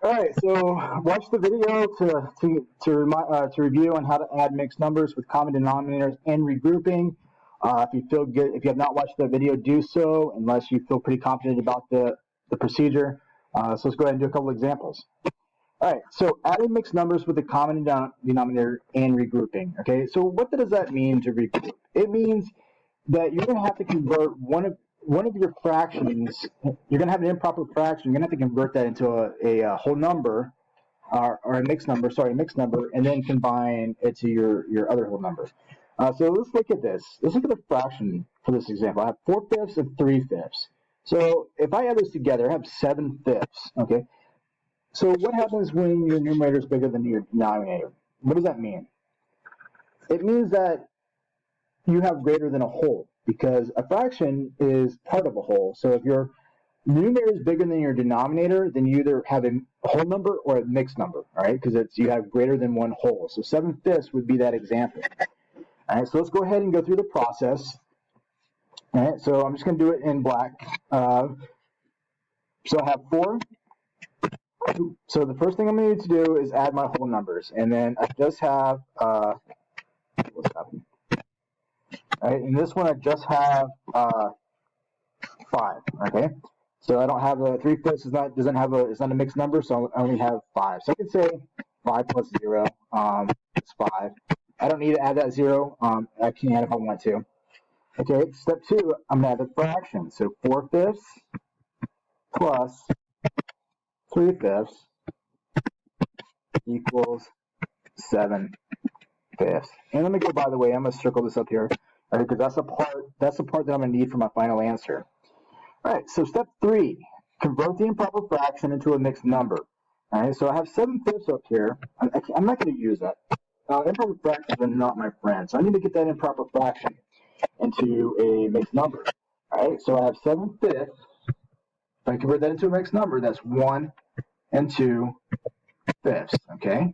All right, so watch the video to review on how to add mixed numbers with common denominators and regrouping. If you feel good, if you have not watched the video, do so unless you feel pretty confident about the procedure. So let's go ahead and do a couple examples. All right, so adding mixed numbers with a common denominator and regrouping. Okay, so what does that mean to regroup? It means that you're going to have to convert one of your fractions. You're going to have an improper fraction. You're going to have to convert that into a whole number, or a mixed number. Sorry, a mixed number, and then combine it to your other whole number. So let's look at this. Let's look at the fraction for this example. I have 4/5 and 3/5. So if I add this together, I have 7/5. Okay. So what happens when your numerator is bigger than your denominator? What does that mean? It means that you have greater than a whole, because a fraction is part of a whole. So if your numerator is bigger than your denominator, then you either have a whole number or a mixed number, all right? Because you have greater than one whole. So 7/5 would be that example. All right, so let's go ahead and go through the process. All right, so I'm just going to do it in black. So I have 4. So the first thing I'm going to need to do is add my whole numbers, and then I just have what's happening? All right, in this one I just have 5. Okay, so I don't have a 3/5. It's not a mixed number, so I only have 5. So I can say 5 plus 0 is 5. I don't need to add that 0. I can add if I want to. Okay, step 2, I'm going to add the fraction. So 4/5 plus 3/5 equals 7/5. And let me go, by the way, I'm going to circle this up here, because that's the part that I'm going to need for my final answer. All right, so step 3, convert the improper fraction into a mixed number. All right, so I have 7/5 up here. I'm not going to use that. Improper fractions are not my friend, so I need to get that improper fraction into a mixed number. All right, so I have 7/5. If I convert that into a mixed number, that's 1 and 2/5. Okay.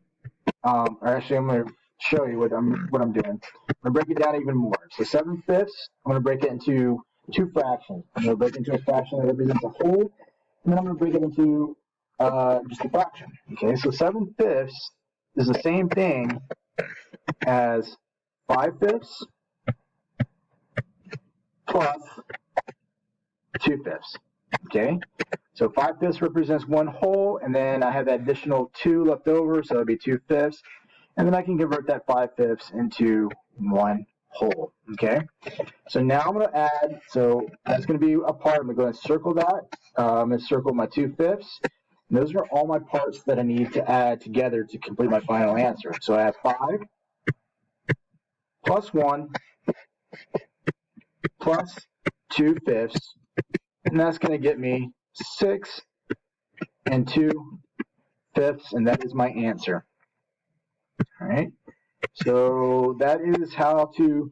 Actually, I'm going to show you what I'm doing. I'm going to break it down even more. So 7/5. I'm going to break it into 2 fractions. I'm going to break it into a fraction that represents a whole, and then I'm going to break it into just a fraction. Okay. So 7/5 is the same thing as 5/5 plus 2/5. Okay, so 5/5 represents one whole, and then I have that additional 2 left over, so it'll be 2/5, and then I can convert that 5/5 into one whole. Okay, so now I'm going to add, so that's going to be a part. I'm going to circle that. I'm going to circle my 2/5. Those are all my parts that I need to add together to complete my final answer. So I have 5 plus 1 plus 2/5, and that's going to get me 6 and 2/5, and that is my answer. All right. So that is how to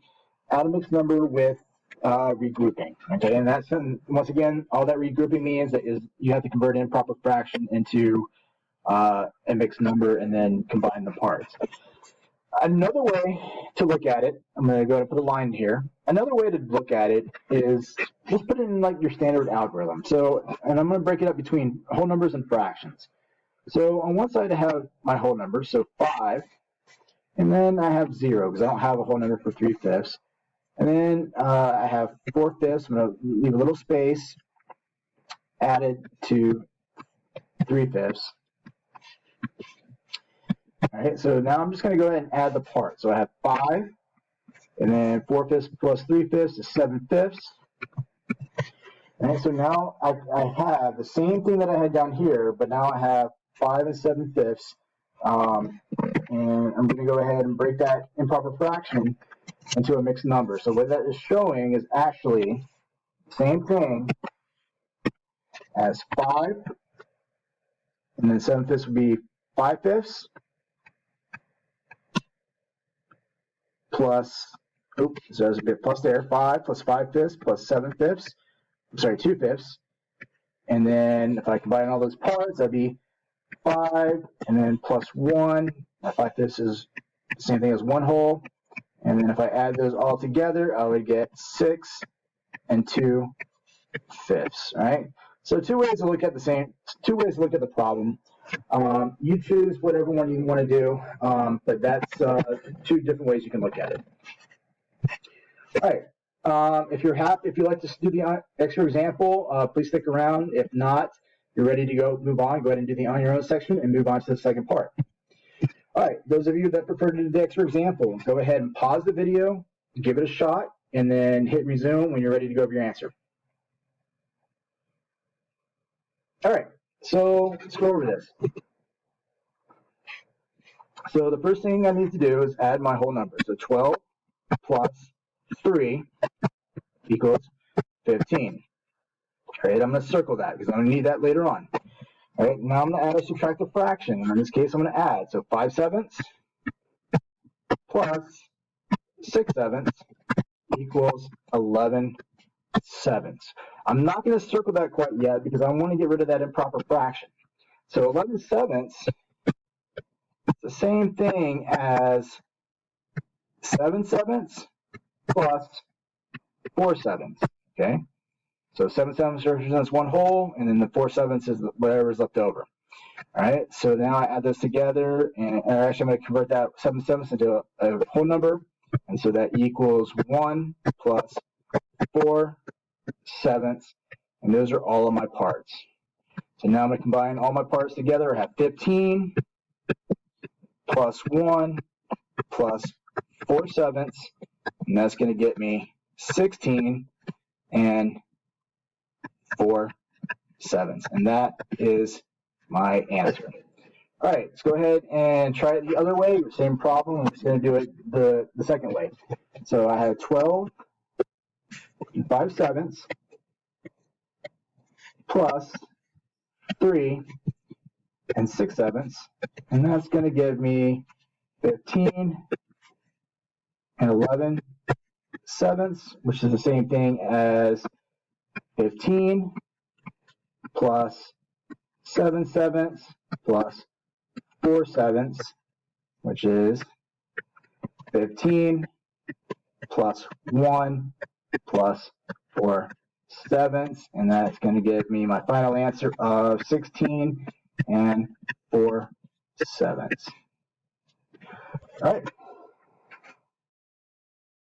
add a mixed number with regrouping. Okay, and that's, once again, all that regrouping means is you have to convert an improper fraction into a mixed number and then combine the parts. Another way to look at it, I'm going to go ahead and put a line here. Another way to look at it is just put it in like your standard algorithm. So, and I'm going to break it up between whole numbers and fractions. So on one side I have my whole numbers, so 5, and then I have 0 because I don't have a whole number for 3/5. And then I have 4/5. I'm going to leave a little space added to 3/5. All right, so now I'm just going to go ahead and add the parts. So I have 5, and then 4/5 plus 3/5 is 7/5. All right, so now I have the same thing that I had down here, but now I have 5 and 7/5. And I'm going to go ahead and break that improper fraction into a mixed number. So what that is showing is actually the same thing as 5, and then 7/5 would be 5/5 plus, oops, so there's a bit plus there, 5 plus 5/5 plus 7/5, sorry, 2/5. And then if I combine all those parts, that'd be 5, and then plus 1. Now 5/5 is the same thing as one whole. And then if I add those all together, I would get 6 and 2/5. All right. So two ways to look at the problem. You choose whatever one you want to do, but that's two different ways you can look at it. All right. If you'd like to do the extra example, please stick around. If not, you're ready to move on. Go ahead and do the on your own section and move on to the second part. All right. Those of you that prefer to do the extra example, go ahead and pause the video, give it a shot, and then hit resume when you're ready to go over your answer. All right. So let's go over this. So the first thing I need to do is add my whole number. So 12 plus 3 equals 15. All right, I'm going to circle that because I'm going to need that later on. All right, now I'm going to add or subtract a fraction. In this case, I'm going to add. So 5/7 plus 6/7 equals 11/7. I'm not going to circle that quite yet because I want to get rid of that improper fraction. So 11/7 is the same thing as 7/7 plus 4/7. Okay? So 7/7 represents one whole, and then the 4/7 is whatever is left over. All right, so now I add those together, and actually I'm going to convert that 7/7 into a whole number, and so that equals 1 plus 4/7, and those are all of my parts. So now I'm going to combine all my parts together. I have 15 plus 1 plus 4/7, and that's going to get me 16 and 4/7, and that is my answer. All right, let's go ahead and try it the other way. Same problem. I'm just going to do it the second way. So I have 12 5/7 plus 3 and 6/7, and that's going to give me 15 and 11/7, which is the same thing as 15 plus 7/7 plus 4/7, which is 15 plus 1 plus 4/7, and that's going to give me my final answer of 16 and 4/7. All right,